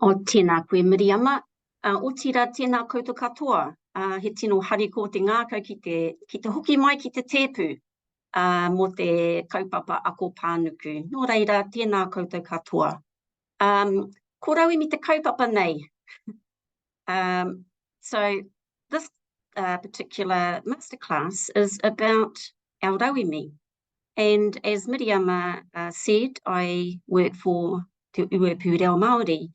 O tēnā koe Miriama, o tira tēnā koutou katoa, he tino hari ko te ngākau ki te hoki mai ki te tēpu mo te kaupapa ako pānuku. Nō reira, tēnā koutou katoa. Ko Rauemi te kaupapa nei. So this particular masterclass is about our Rauemi. And as Miriama said, I work for Te Uepu Reo Māori.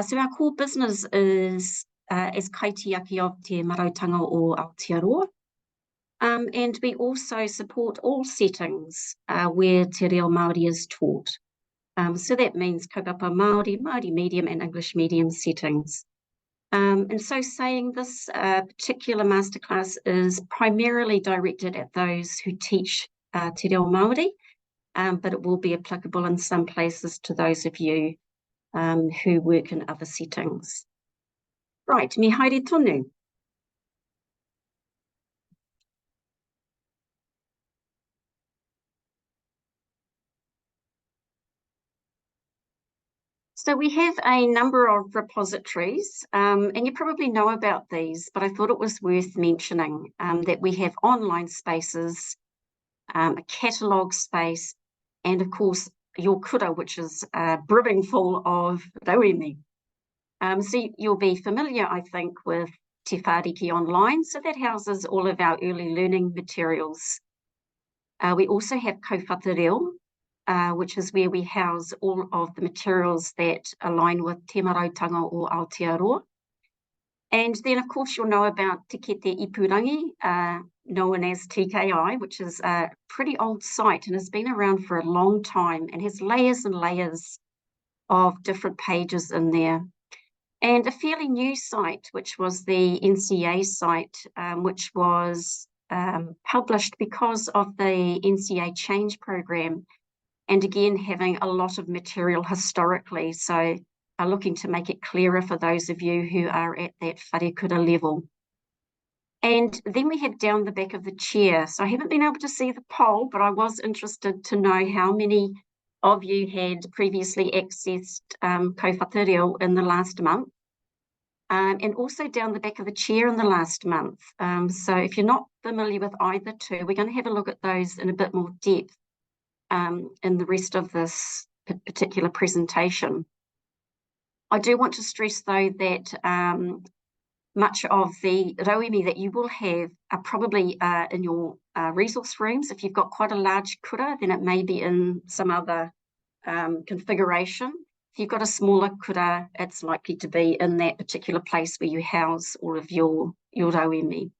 So our core business is as kaitiaki of Te Marautanga o Aotearoa. And we also support all settings where Te Reo Māori is taught. So that means kaupapa Māori, Māori medium and English medium settings. And so saying this particular masterclass is primarily directed at those who teach Te Reo Māori, but it will be applicable in some places to those of you who work in other settings. Right, me haere tonu. So we have a number of repositories, and you probably know about these, but I thought it was worth mentioning that we have online spaces, a catalogue space, and of course your kura, which is brimming full of Rauemi. So you'll be familiar, I think, with Te Whāriki Online. So that houses all of our early learning materials. We also have Kowhata Reo, which is where we house all of the materials that align with Te Marautanga o Aotearoa. And then, of course, you'll know about Te Kete Ipurangi, known as TKI, which is a pretty old site and has been around for a long time and has layers and layers of different pages in there. And a fairly new site, which was the NCA site, which was published because of the NCA change program. And again, having a lot of material historically. So looking to make it clearer for those of you who are at that wharekura level. And then we have down the back of the chair. So I haven't been able to see the poll, but I was interested to know how many of you had previously accessed Kowhata Reo in the last month. And also down the back of the chair in the last month. So if you're not familiar with either two, we're going to have a look at those in a bit more depth in the rest of this particular presentation. I do want to stress, though, that much of the Rauemi that you will have are probably in your resource rooms. If you've got quite a large kura, then it may be in some other configuration. If you've got a smaller kura, it's likely to be in that particular place where you house all of your Rauemi.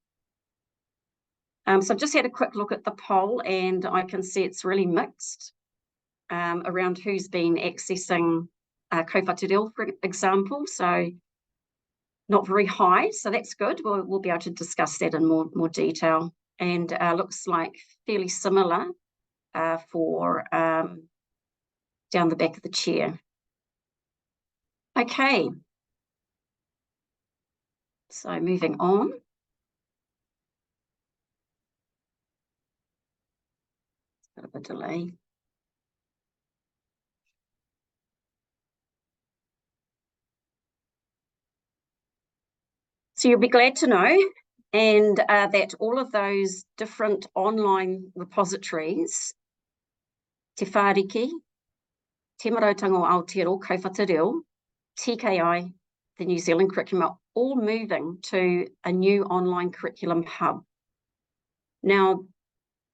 So I've just had a quick look at the poll, and I can see it's really mixed around who's been accessing Kowhata Reo, for example. So not very high, so that's good. We'll be able to discuss that in more detail. And looks like fairly similar for down the back of the chair. Okay. So moving on. Bit of a delay. So you'll be glad to know and that all of those different online repositories, Te Whāriki, Te Marautanga o Aotearoa, Kowhata Reo, TKI, the New Zealand curriculum, are all moving to a new online curriculum hub. Now,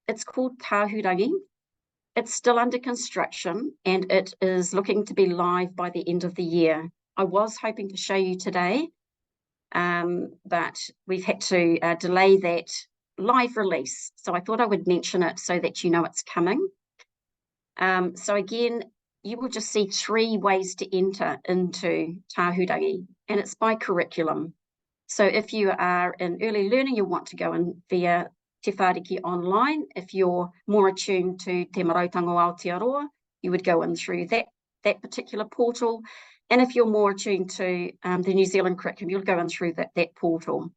it's called Tāhurangi. It's still under construction and it is looking to be live by the end of the year. I was hoping to show you today, but we've had to delay that live release. So I thought I would mention it so that you know it's coming. So again, you will just see 3 ways to enter into Tāhurangi, and it's by curriculum. So if you are in early learning, you'll want to go in via Te Whāriki Online. If you're more attuned to Te Marautanga o Aotearoa, you would go in through that particular portal. And if you're more attuned to the New Zealand curriculum, you'll go in through that portal.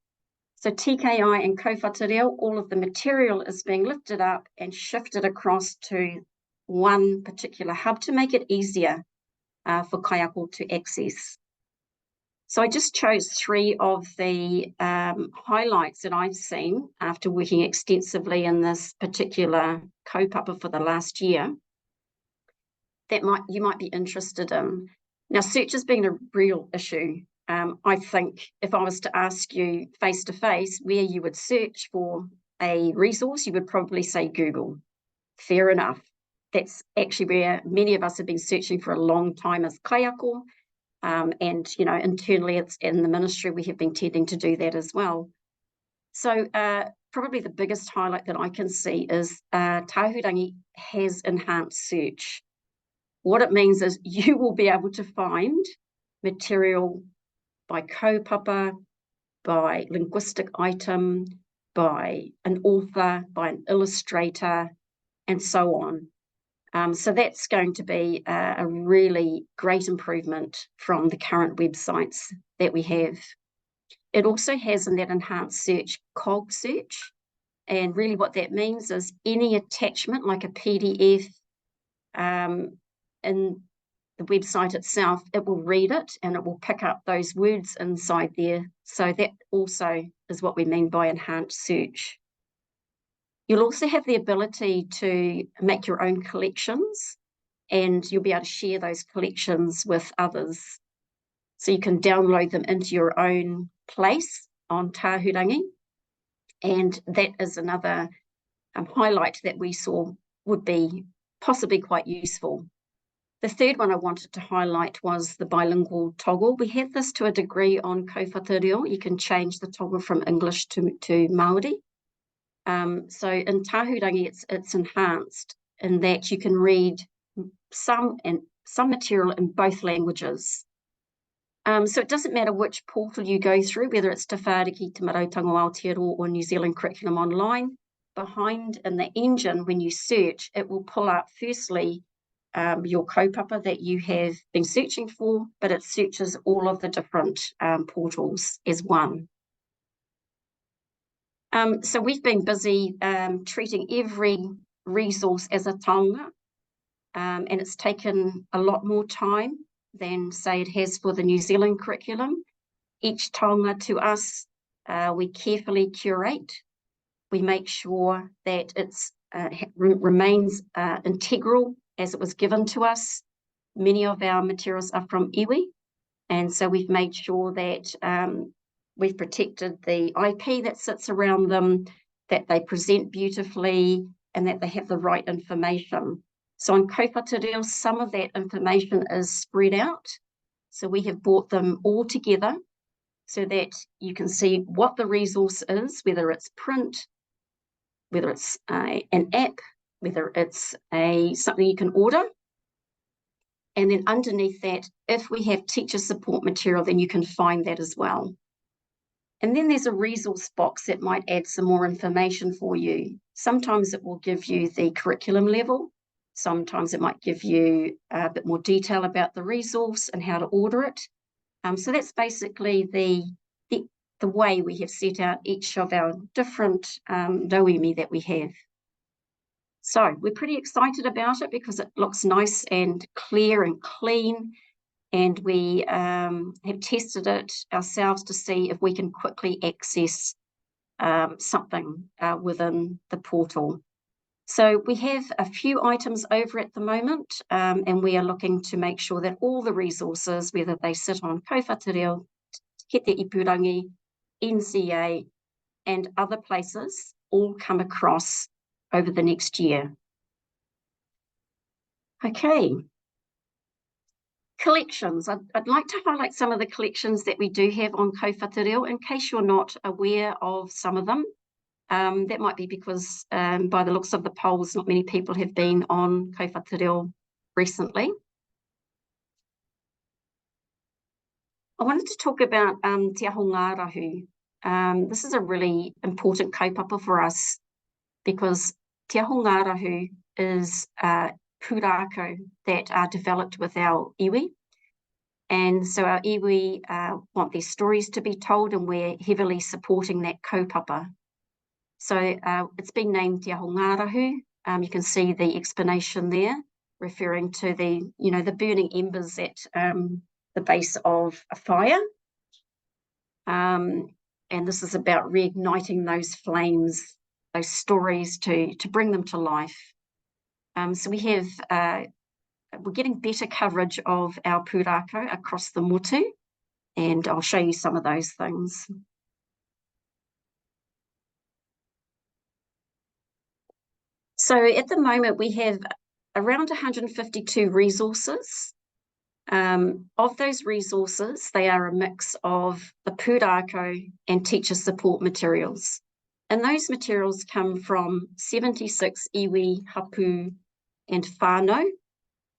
So TKI and Kowhata Reo, all of the material is being lifted up and shifted across to one particular hub to make it easier for kaiako to access. So I just chose 3 of the highlights that I've seen after working extensively in this particular kaupapa for the last year that you might be interested in. Now, search has been a real issue. I think if I was to ask you face to face where you would search for a resource, you would probably say Google. Fair enough. That's actually where many of us have been searching for a long time as kaiako. And, you know, internally it's in the ministry, we have been tending to do that as well. So probably the biggest highlight that I can see is Tahurangi has enhanced search. What it means is you will be able to find material by kaupapa, by linguistic item, by an author, by an illustrator, and so on. So that's going to be a really great improvement from the current websites that we have. It also has in that enhanced search, cog search. And really what that means is any attachment like a PDF in the website itself, it will read it and it will pick up those words inside there. So that also is what we mean by enhanced search. You'll also have the ability to make your own collections, and you'll be able to share those collections with others. So you can download them into your own place on Tahurangi. And that is another highlight that we saw would be possibly quite useful. The third one I wanted to highlight was the bilingual toggle. We have this to a degree on Kōwhatu. You can change the toggle from English to Māori. So in Tahurangi, it's enhanced in that you can read some material in both languages. So it doesn't matter which portal you go through, whether it's Te Whāriki, Te Marautango Aotearoa or New Zealand Curriculum Online. Behind in the engine, when you search, it will pull up firstly your kaupapa that you have been searching for, but it searches all of the different portals as one. So we've been busy treating every resource as a taonga, and it's taken a lot more time than, say, it has for the New Zealand curriculum. Each taonga to us, we carefully curate. We make sure that it remains integral as it was given to us. Many of our materials are from iwi, and so we've made sure that we've protected the IP that sits around them, that they present beautifully, and that they have the right information. So on Kōwhatu, some of that information is spread out. So we have brought them all together so that you can see what the resource is, whether it's print, whether it's an app, whether it's something you can order. And then underneath that, if we have teacher support material, then you can find that as well. And then there's a resource box that might add some more information for you. Sometimes it will give you the curriculum level. Sometimes it might give you a bit more detail about the resource and how to order it. So that's basically the way we have set out each of our different Rauemi that we have. So we're pretty excited about it because it looks nice and clear and clean. And we have tested it ourselves to see if we can quickly access something within the portal. So we have a few items over at the moment, and we are looking to make sure that all the resources, whether they sit on Kōwhatu, He Te Ipurangi, NCA, and other places, all come across over the next year. Okay. Collections. I'd like to highlight some of the collections that we do have on Kōwhatu in case you're not aware of some of them. That might be because by the looks of the polls, not many people have been on Kōwhatu recently. I wanted to talk about Te Aho Ngārahu. This is a really important kaupapa for us because Te Aho Ngārahu is pūrākau that are developed with our iwi. And so our iwi want their stories to be told, and we're heavily supporting that kaupapa. So it's been named Te Aho Ngārahu. You can see the explanation there, referring to the burning embers at the base of a fire. And this is about reigniting those flames, those stories to bring them to life. So we're getting better coverage of our pūrākau across the motu, and I'll show you some of those things. So at the moment, we have around 152 resources. Of those resources, they are a mix of the pūrākau and teacher support materials. And those materials come from 76 iwi, hapu, and whānau,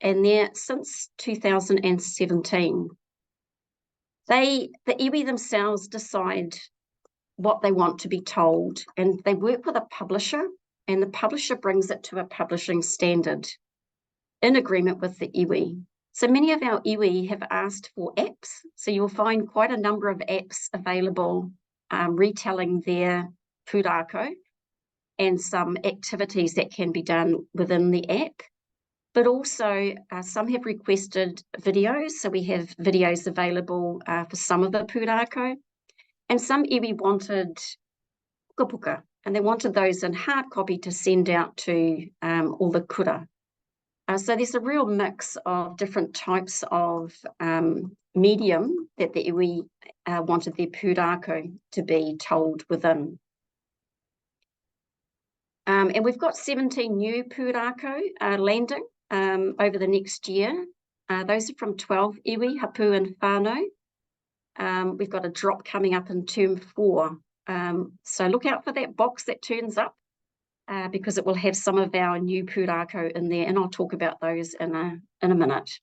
and they're since 2017. The iwi themselves decide what they want to be told, and they work with a publisher, and the publisher brings it to a publishing standard in agreement with the iwi. So many of our iwi have asked for apps, so you'll find quite a number of apps available retelling their pūrākau and some activities that can be done within the app. But also some have requested videos, so we have videos available for some of the pūrākau, and some iwi wanted puka puka, and they wanted those in hard copy to send out to all the kura. So there's a real mix of different types of medium that the iwi wanted their pūrākau to be told within. And we've got 17 new pūrākau landing over the next year. Those are from 12 iwi, hapu and whānau. We've got a drop coming up in term 4. So look out for that box that turns up because it will have some of our new pūrākau in there, and I'll talk about those in a minute.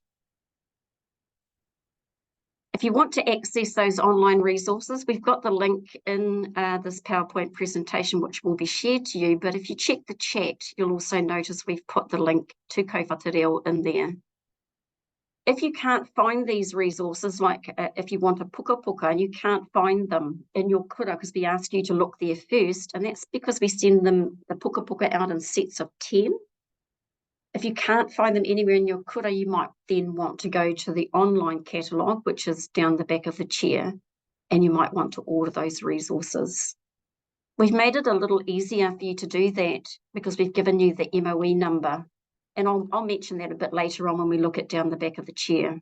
If you want to access those online resources, we've got the link in this PowerPoint presentation, which will be shared to you. But if you check the chat, you'll also notice we've put the link to Kaiwhatareo in there. If you can't find these resources, like if you want a puka puka and you can't find them in your kura, because we ask you to look there first, and that's because we send them the puka puka out in sets of 10. If you can't find them anywhere in your kura, you might then want to go to the online catalogue, which is down the back of the chair, and you might want to order those resources. We've made it a little easier for you to do that because we've given you the MOE number, and I'll mention that a bit later on when we look at down the back of the chair.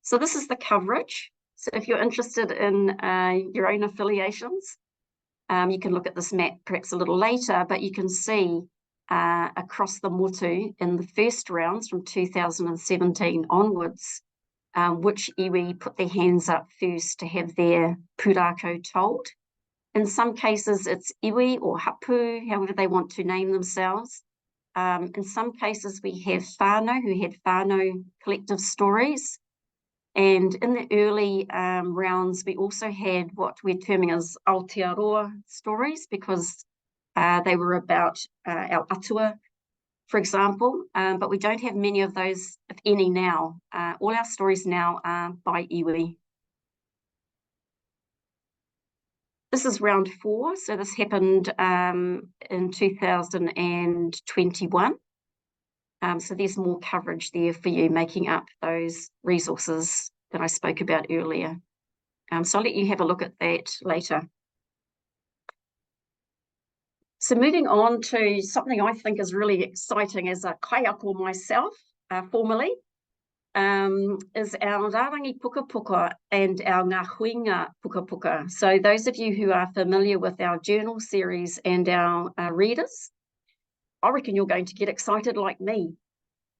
So this is the coverage. So if you're interested in your own affiliations, you can look at this map perhaps a little later, but you can see across the motu in the first rounds from 2017 onwards, which iwi put their hands up first to have their pūrākau told. In some cases, it's iwi or hapu, however they want to name themselves. In some cases, we have whānau who had whānau collective stories. And in the early rounds, we also had what we're terming as Aotearoa stories, because they were about our atua, for example, but we don't have many of those, if any, now. All our stories now are by iwi. This is round 4, so this happened in 2021. So there's more coverage there for you, making up those resources that I spoke about earlier. So I'll let you have a look at that later. So moving on to something I think is really exciting as a kaiako myself, formally, is our Rārangi Puka Puka and our Ngā Huinga Puka Puka. So those of you who are familiar with our journal series and our readers, I reckon you're going to get excited like me,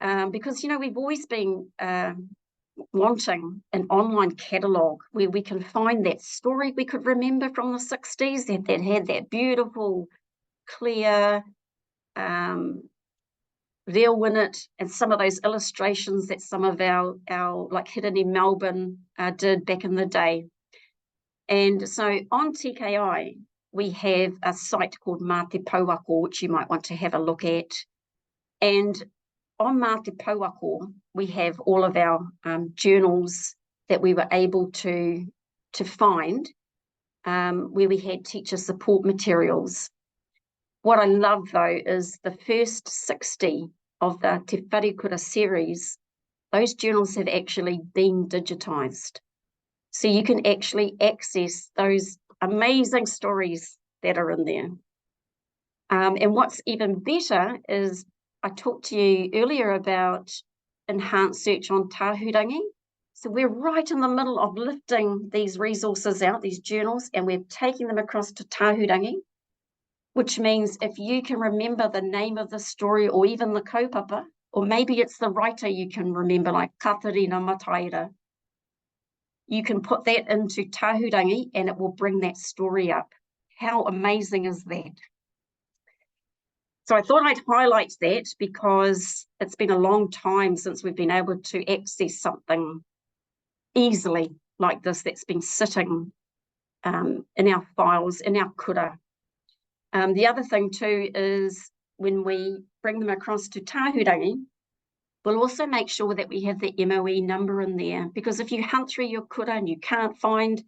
because, you know, we've always been wanting an online catalogue where we can find that story we could remember from the 60s that had that beautiful, clear reo in it, and some of those illustrations that some of our like hidden in Melbourne did back in the day. And so on TKI, we have a site called Mā Te Pouako, which you might want to have a look at. And on Mā Te Pouako, we have all of our journals that we were able to find, where we had teacher support materials. What I love, though, is the first 60 of the Te Wharekura series, those journals have actually been digitised. So you can actually access those amazing stories that are in there. And what's even better is I talked to you earlier about enhanced search on tahurangi. So we're right in the middle of lifting these resources out, these journals, and we're taking them across to tahurangi, which means if you can remember the name of the story or even the kaupapa, or maybe it's the writer you can remember, like Katarina Mataira, you can put that into tahurangi and it will bring that story up. How amazing is that? So I thought I'd highlight that because it's been a long time since we've been able to access something easily like this that's been sitting in our files, in our kura. The other thing too is when we bring them across to tahurangi, we'll also make sure that we have the MOE number in there, because if you hunt through your kura and you can't find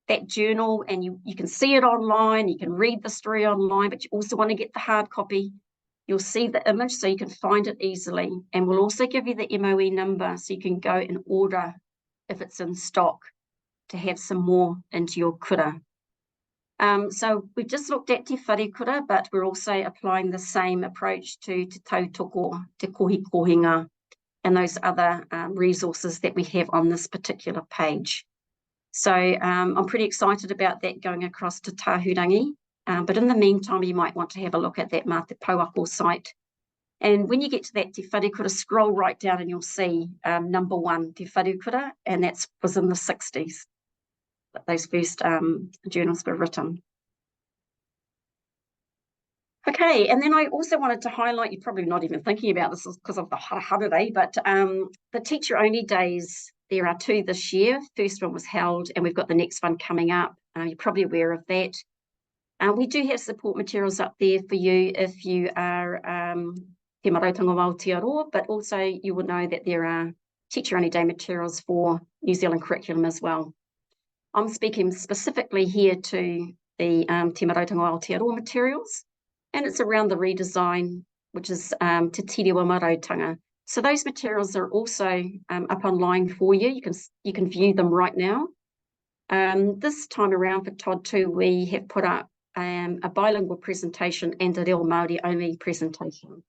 that journal and you can see it online, you can read the story online, but you also want to get the hard copy, you'll see the image so you can find it easily. And we'll also give you the MOE number so you can go and order if it's in stock to have some more into your kura. So we've just looked at te whare kura, but we're also applying the same approach to te tautoko, te kohi kohinga, and those other resources that we have on this particular page. So I'm pretty excited about that going across to tahurangi. But in the meantime, you might want to have a look at that Mā Te Pouako site. And when you get to that te whare kura, scroll right down and you'll see number 1, te whare kura, and that was in the 60s. Those first journals were written. Okay, and then I also wanted to highlight, you're probably not even thinking about this because of the holiday, but the teacher only days, there are 2 this year. First one was held and we've got the next one coming up. You're probably aware of that. We do have support materials up there for you if you are Te Marautanga o Aotearoa, but also you will know that there are teacher only day materials for New Zealand curriculum as well. I'm speaking specifically here to the Te Marautanga o Aotearoa materials, and it's around the redesign, which is Te Tiriwa Marautanga. So those materials are also up online for you. You can view them right now. This time around for Todd 2, we have put up a bilingual presentation and a reo Māori only presentation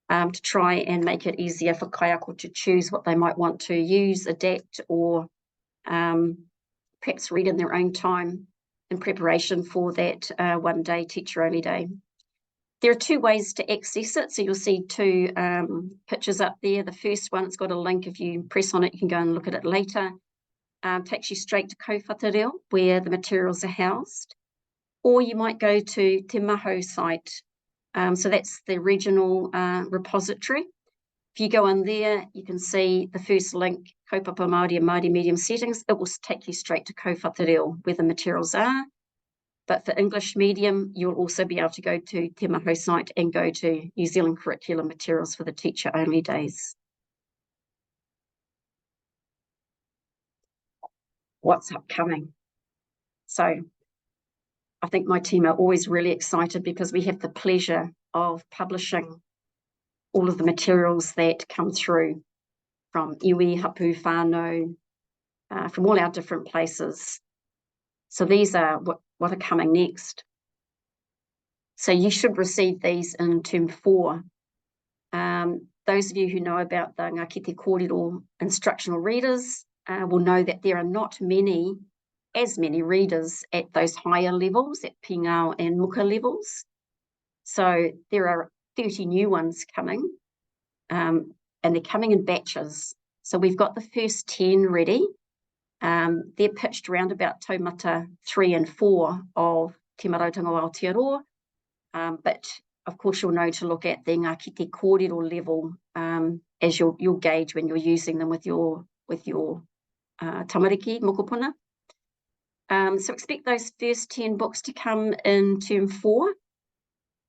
to try and make it easier for kaiako to choose what they might want to use, adapt, or perhaps read in their own time in preparation for that one day teacher only day. There are 2 ways to access it. So you'll see 2 pictures up there. The first one, it's got a link. If you press on it, you can go and look at it later. Takes you straight to Kōwhatareo, where the materials are housed. Or you might go to Te Maho site. So that's the regional repository. If you go on there, you can see the first link, Kaupapa Māori and Māori medium settings. It will take you straight to Kōwhatareo, where the materials are. But for English medium, you'll also be able to go to Te Maho site and go to New Zealand curriculum materials for the teacher only days. What's upcoming? So I think my team are always really excited because we have the pleasure of publishing all of the materials that come through from iwi, hapu, whānau, from all our different places. So these are what are coming next. So you should receive these in term 4. Those of you who know about the Ngā Kete Kōrero instructional readers will know that there are not as many readers at those higher levels, at Pingao and Muka levels. So there are 30 new ones coming, and they're coming in batches. So we've got the first 10 ready. They're pitched around about taumata 3 and 4 of Te Marautanga o Aotearoa, but of course you'll know to look at the Ngā Kete Kōrero level as you'll gauge when you're using them with your tamariki mokopuna. So expect those first 10 books to come in term 4.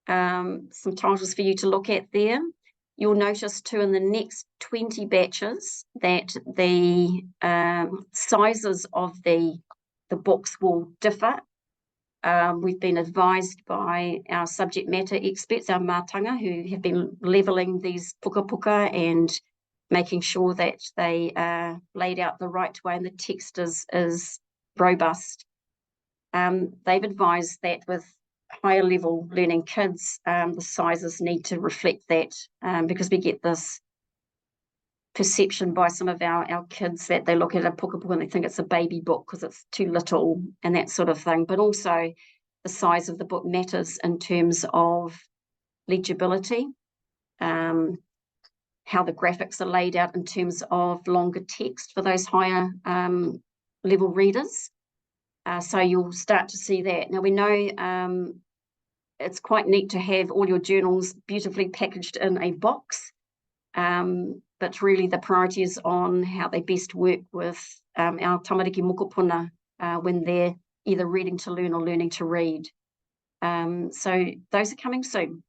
Some titles for you to look at there. You'll notice too in the next 20 batches that the sizes of the books will differ. We've been advised by our subject matter experts, our mātanga, who have been levelling these puka puka and making sure that they are laid out the right way and the text is robust. They've advised that with higher level learning kids, the sizes need to reflect that, because we get this perception by some of our kids that they look at a pukapuka and they think it's a baby book because it's too little and that sort of thing. But also the size of the book matters in terms of legibility, how the graphics are laid out in terms of longer text for those higher level readers. So you'll start to see that. Now we know it's quite neat to have all your journals beautifully packaged in a box, but really the priority is on how they best work with our tamariki mokopuna when they're either reading to learn or learning to read. So those are coming soon.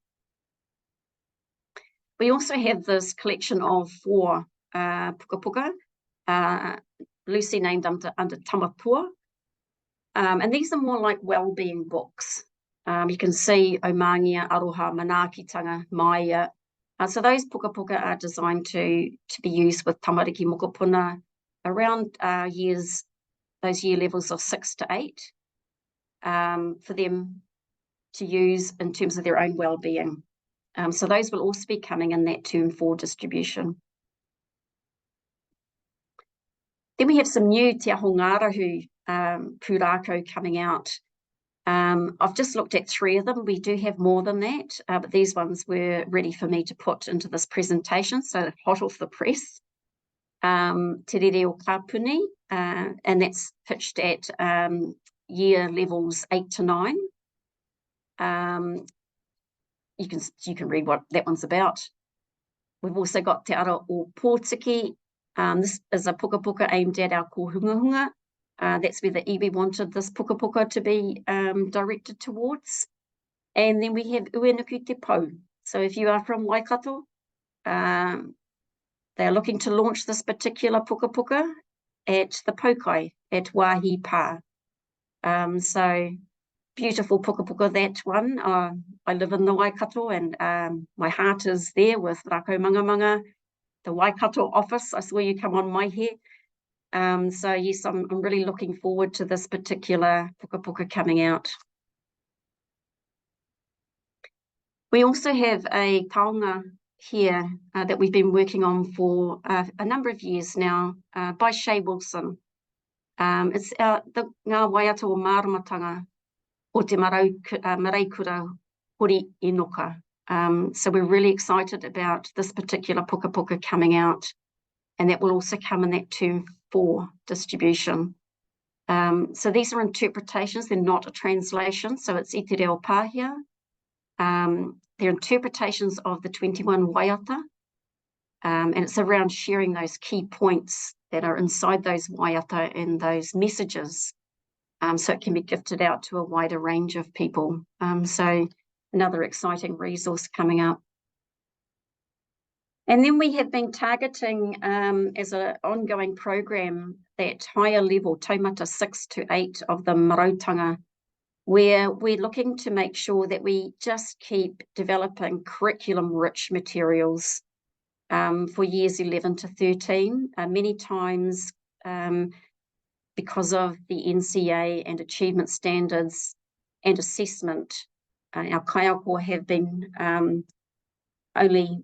We also have this collection of 4 pukapuka, loosely named under Tamapua. And these are more like well-being books. You can see Omangia, Aroha, Manaakitanga, Maia. So those pukapuka are designed to be used with tamariki mokopuna around those year levels of 6 to 8, for them to use in terms of their own well-being. So those will also be coming in that term 4 distribution. Then we have some new Te Aho Ngārahu pūrākau coming out. I've just looked at 3 of them. We do have more than that, but these ones were ready for me to put into this presentation, so hot off the press. Te Rere o Kapuni, and that's pitched at year levels 8 to 9. You can read what that one's about. We've also got Te Ara o Pōtiki. This is a pukapuka aimed at our kōhungahunga. That's where the iwi wanted this pukapuka to be directed towards. And then we have Uenuku Te Pou. So if you are from Waikato, they're looking to launch this particular pukapuka at the Paukai at Wāhi Pā. So beautiful pukapuka, that one. I live in the Waikato and my heart is there with Rako Mangamanga, the Waikato office. I saw you come on my hair. So yes, I'm really looking forward to this particular pukapuka coming out. We also have a taonga here that we've been working on for a number of years now, by Shay Wilson. It's the Ngā Waiata o Māramatanga o te Maraikura Hori Inoka. So we're really excited about this particular pukapuka coming out, and that will also come in that term 4 distribution. So these are interpretations, they're not a translation, so it's iti reo pāhia. They're interpretations of the 21 waiata, and it's around sharing those key points that are inside those waiata and those messages, so it can be gifted out to a wider range of people. So another exciting resource coming up. And then we have been targeting as an ongoing program that higher level, taumata 6 to 8 of the marautanga, where we're looking to make sure that we just keep developing curriculum-rich materials for years 11 to 13. Many times, because of the NCA and achievement standards and assessment, our kaiako have been only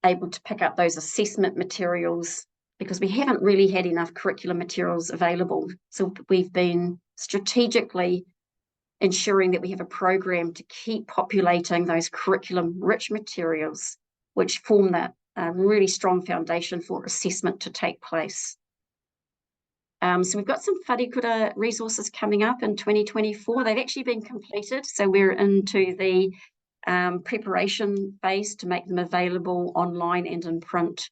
able to pick up those assessment materials because we haven't really had enough curriculum materials available. So we've been strategically ensuring that we have a program to keep populating those curriculum-rich materials, which form that really strong foundation for assessment to take place. So we've got some wharekura resources coming up in 2024. They've actually been completed, so we're into the preparation phase to make them available online and in print.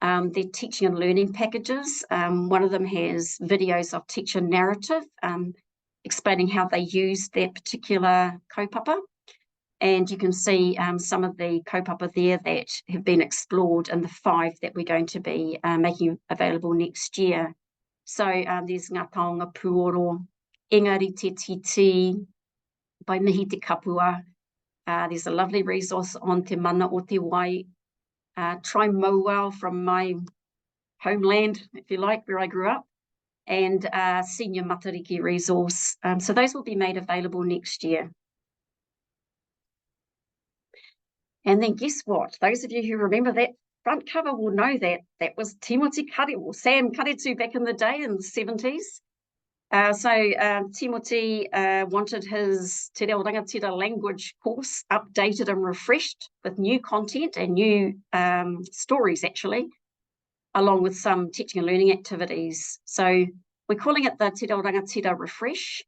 They're teaching and learning packages. One of them has videos of teacher narrative, explaining how they use that particular kaupapa. And you can see some of the kaupapa there that have been explored in the 5 that we're going to be making available next year. So there's Ngā Taonga Puoro, Engari Te Titi, by Mihi Te Kapua. There's a lovely resource on Te Mana o Te Wai, Try Mowau from my homeland, if you like, where I grew up, and Senior Matariki resource. So those will be made available next year. And then guess what? Those of you who remember that front cover will know that that was Timothy Karetu, Sam Karetu back in the day in the 70s. Timothy wanted his Te Reo Rangatira language course updated and refreshed with new content and new stories, actually, along with some teaching and learning activities. So we're calling it the Te Reo Rangatira Refresh.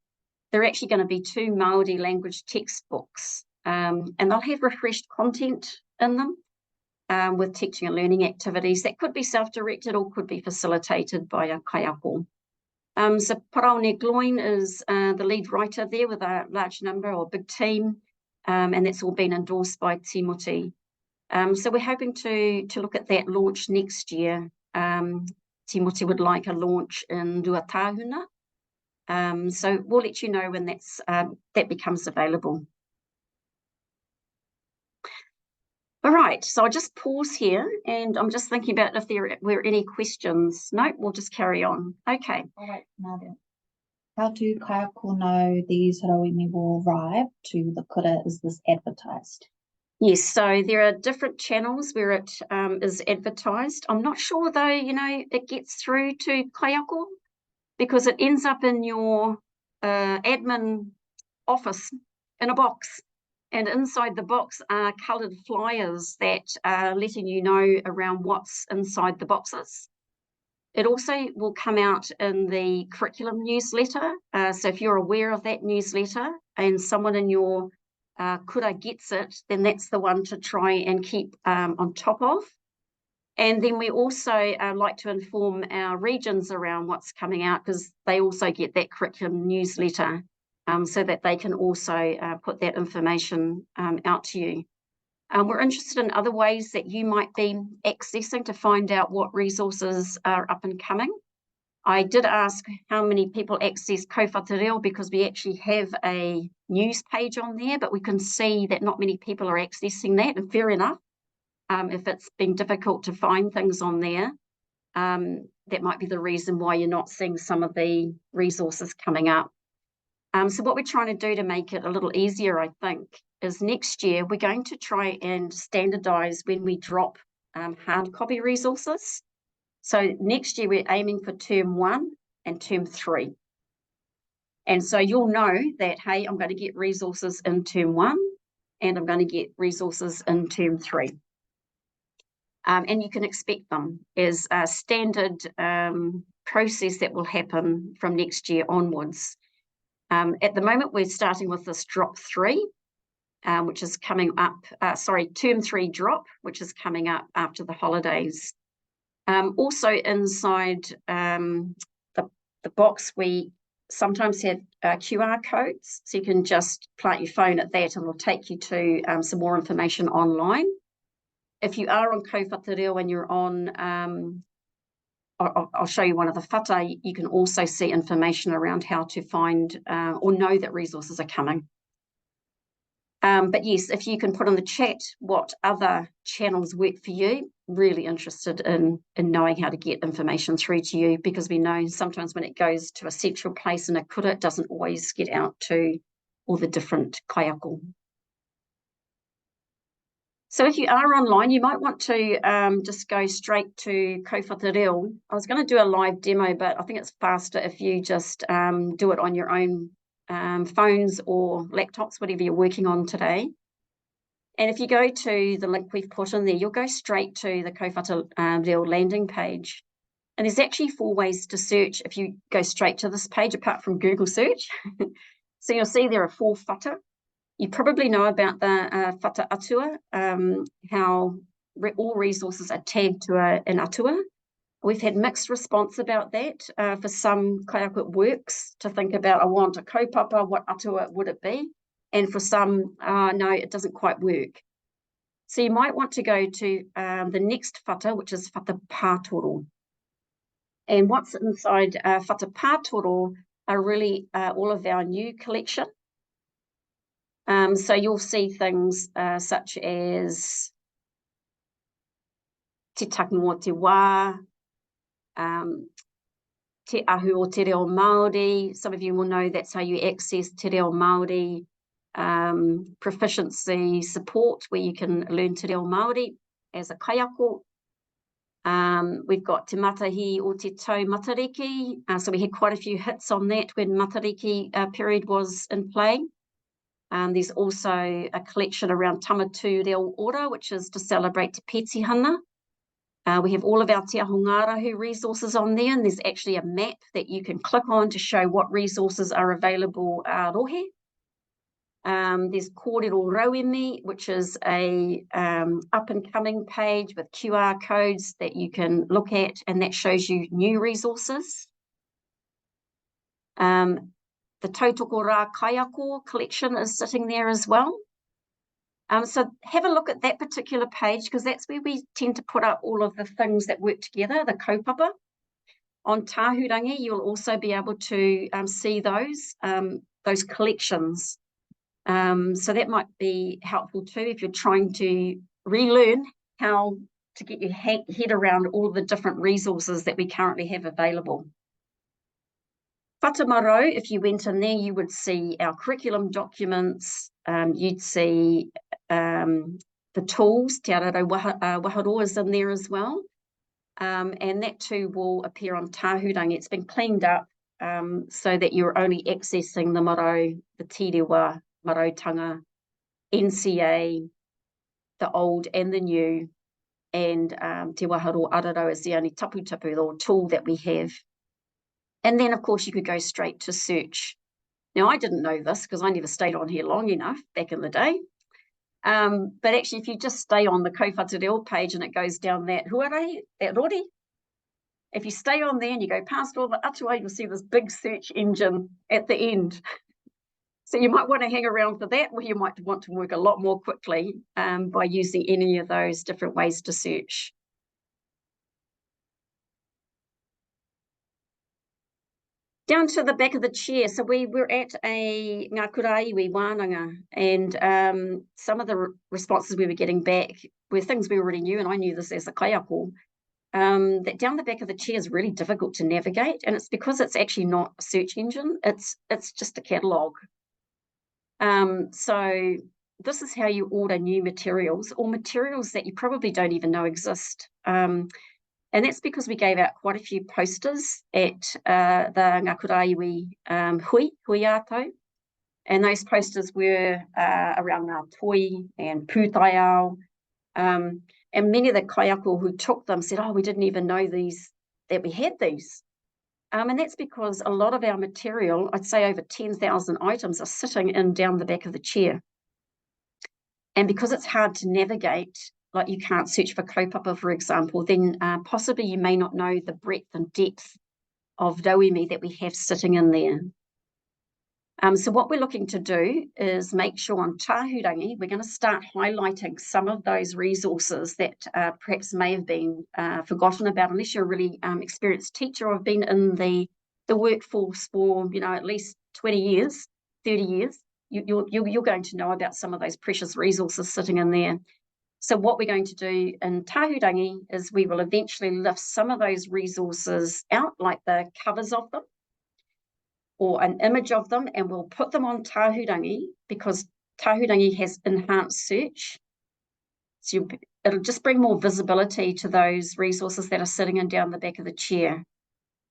They're actually going to be 2 Māori language textbooks, and they'll have refreshed content in them with teaching and learning activities that could be self-directed or could be facilitated by a kaiako. So Paraone Gloin is the lead writer there with a large number or big team, and that's all been endorsed by Timothy. So we're hoping to look at that launch next year. Timothy would like a launch in Ruatahuna. So we'll let you know when that becomes available. All right, so I'll just pause here and I'm just thinking about if there were any questions. No, we'll just carry on. Okay. All right, Nadia. How do kaiako know these Rauemi will arrive to the kura? Is this advertised? Yes, so there are different channels where it is advertised. I'm not sure though, it gets through to kaiako because it ends up in your admin office in a box. And inside the box are coloured flyers that are letting you know around what's inside the boxes. It also will come out in the curriculum newsletter. So if you're aware of that newsletter and someone in your kura gets it, then that's the one to try and keep on top of. And then we also like to inform our regions around what's coming out because they also get that curriculum newsletter. So that they can also put that information out to you. We're interested in other ways that you might be accessing to find out what resources are up and coming. I did ask how many people access Kōwhata because we actually have a news page on there, but we can see that not many people are accessing that, and fair enough. If it's been difficult to find things on there, that might be the reason why you're not seeing some of the resources coming up. So what we're trying to do to make it a little easier, I think, is next year we're going to try and standardise when we drop hard copy resources. So next year we're aiming for term 1 and term 3. And so you'll know that, hey, I'm going to get resources in term 1 and I'm going to get resources in term 3. And you can expect them as a standard process that will happen from next year onwards. At the moment, we're starting with this drop 3, which is coming up, term 3 drop, which is coming up after the holidays. Also inside the box, we sometimes have QR codes, so you can just plant your phone at that and it'll take you to some more information online. If you are on Kōwhata Reo and you're on I'll show you one of the whata, you can also see information around how to find or know that resources are coming. But yes, if you can put in the chat what other channels work for you, really interested in knowing how to get information through to you, because we know sometimes when it goes to a central place in a kura, it doesn't always get out to all the different kaiako. So if you are online, you might want to just go straight to Kōwhata Reo. I was going to do a live demo, but I think it's faster if you just do it on your own phones or laptops, whatever you're working on today. And if you go to the link we've put in there, you'll go straight to the Kōwhata Reo landing page. And there's actually 4 ways to search if you go straight to this page, apart from Google search. So you'll see there are 4 whata. You probably know about the whata atua, how all resources are tagged to an atua. We've had mixed response about that. For some kaiako it works to think about, I want a kaupapa, what atua would it be? And for some, no, it doesn't quite work. So you might want to go to the next whata, which is whata pātoro. And what's inside whata pātoro are really all of our new collection. So you'll see things such as te takingo te wā, te ahu o te reo Māori. Some of you will know that's how you access te reo Māori proficiency support, where you can learn te reo Māori as a kaiako. We've got te matahi o te tau matariki. So we had quite a few hits on that when matariki period was in play. There's also a collection around Tamatu Reo Ora, which is to celebrate Te Petihana. We have all of our Te Aho Ngārahu resources on there, and there's actually a map that you can click on to show what resources are available rohe. There's Kōrero Rauemi, which is a up-and-coming page with QR codes that you can look at, and that shows you new resources. The Tautoko Rā Kaiako collection is sitting there as well. So have a look at that particular page, because that's where we tend to put up all of the things that work together, the kaupapa. On Tahurangi, you'll also be able to see those collections. So that might be helpful too if you're trying to relearn how to get your head around all the different resources that we currently have available. Whatamaro, if you went in there, you would see our curriculum documents, you'd see the tools, Te Araro Waharo is in there as well, and that too will appear on Tahurangi. It's been cleaned up so that you're only accessing the maro, the te rewa, marotanga, NCA, the old and the new, and Te Waharo Araro is the only tapu or tool that we have. And then, of course, you could go straight to search. Now, I didn't know this because I never stayed on here long enough back in the day. But actually, if you just stay on the Kōwhatu Reo page and it goes down that huarei, that rori, if you stay on there and you go past all the atua, you'll see this big search engine at the end. So you might want to hang around for that, or you might want to work a lot more quickly by using any of those different ways to search. Down to the back of the chair. So we were at a ngā kuraiwi wānanga, and some of the responses we were getting back were things we already knew, and I knew this as a kaiako, that down the back of the chair is really difficult to navigate, and it's because it's actually not a search engine, it's just a catalogue. So this is how you order new materials, or materials that you probably don't even know exist. And that's because we gave out quite a few posters at the Ngā Kuraiwi hui ato. And those posters were around Ngā Toi and Pūtaiao. And many of the kaiako who took them said, oh, we didn't even know that we had these. And that's because a lot of our material, I'd say over 10,000 items, are sitting in down the back of the chair. And because it's hard to navigate, like you can't search for kaupapa, for example, then possibly you may not know the breadth and depth of Rauemi that we have sitting in there. So what we're looking to do is make sure on Tahurangi, we're going to start highlighting some of those resources that perhaps may have been forgotten about, unless you're a really experienced teacher or have been in the workforce for, at least 20 years, 30 years, you're going to know about some of those precious resources sitting in there. So what we're going to do in Tahurangi is we will eventually lift some of those resources out, like the covers of them, or an image of them, and we'll put them on Tahurangi, because Tahurangi has enhanced search. So it'll just bring more visibility to those resources that are sitting in down the back of the chair.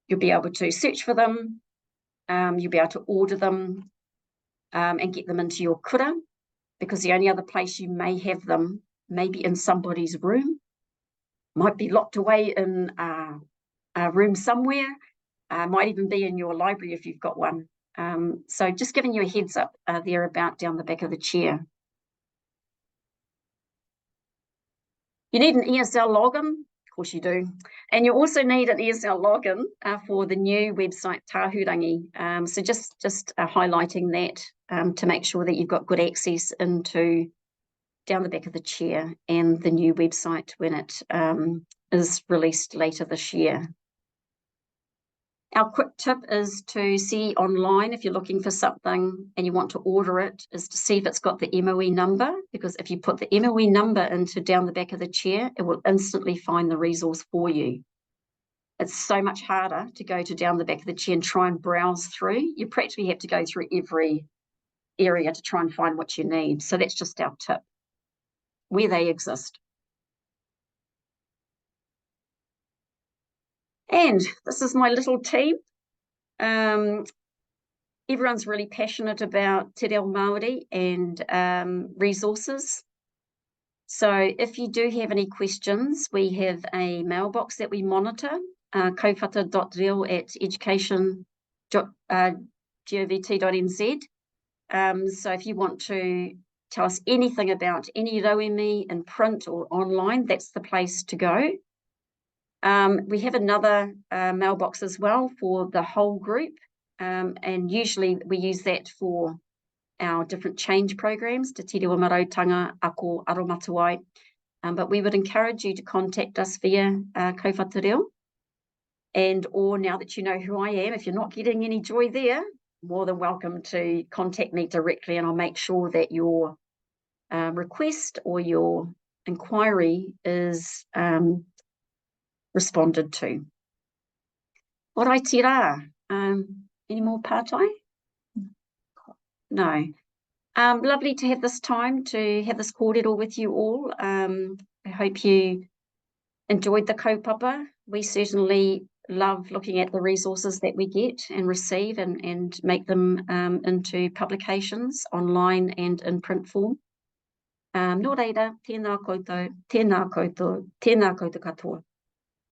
You'll be able to search for them, you'll be able to order them and get them into your kura, because the only other place you may have them may be in somebody's room, might be locked away in a room somewhere, might even be in your library if you've got one. So just giving you a heads up there about down the back of the chair. You need an ESL login, of course you do. And you also need an ESL login for the new website Tahurangi. So just highlighting that to make sure that you've got good access into down the back of the chair and the new website when it is released later this year. Our quick tip is to see online, if you're looking for something and you want to order it, is to see if it's got the MOE number, because if you put the MOE number into down the back of the chair, it will instantly find the resource for you. It's so much harder to go to down the back of the chair and try and browse through. You practically have to go through every area to try and find what you need. So that's just our tip, where they exist. And this is my little team. Everyone's really passionate about te reo Māori and resources. So if you do have any questions, we have a mailbox that we monitor, kaufata.reo@education.govt.nz. So if you want to tell us anything about any Rauemi in print or online, that's the place to go. We have another mailbox as well for the whole group. And usually we use that for our different change programs, Te Tirua Marautanga, Ako Aromatawai. But we would encourage you to contact us via Kaufata Reo. And or now that you know who I am, if you're not getting any joy there, more than welcome to contact me directly, and I'll make sure that your request or your inquiry is responded to. Orai te rā. Any more pātai? No. Lovely to have this time, to have this kōrero with you all. I hope you enjoyed the kaupapa. We certainly love looking at the resources that we get and receive and make them into publications online and in print form. Nō reira, tēnā koutou katoa.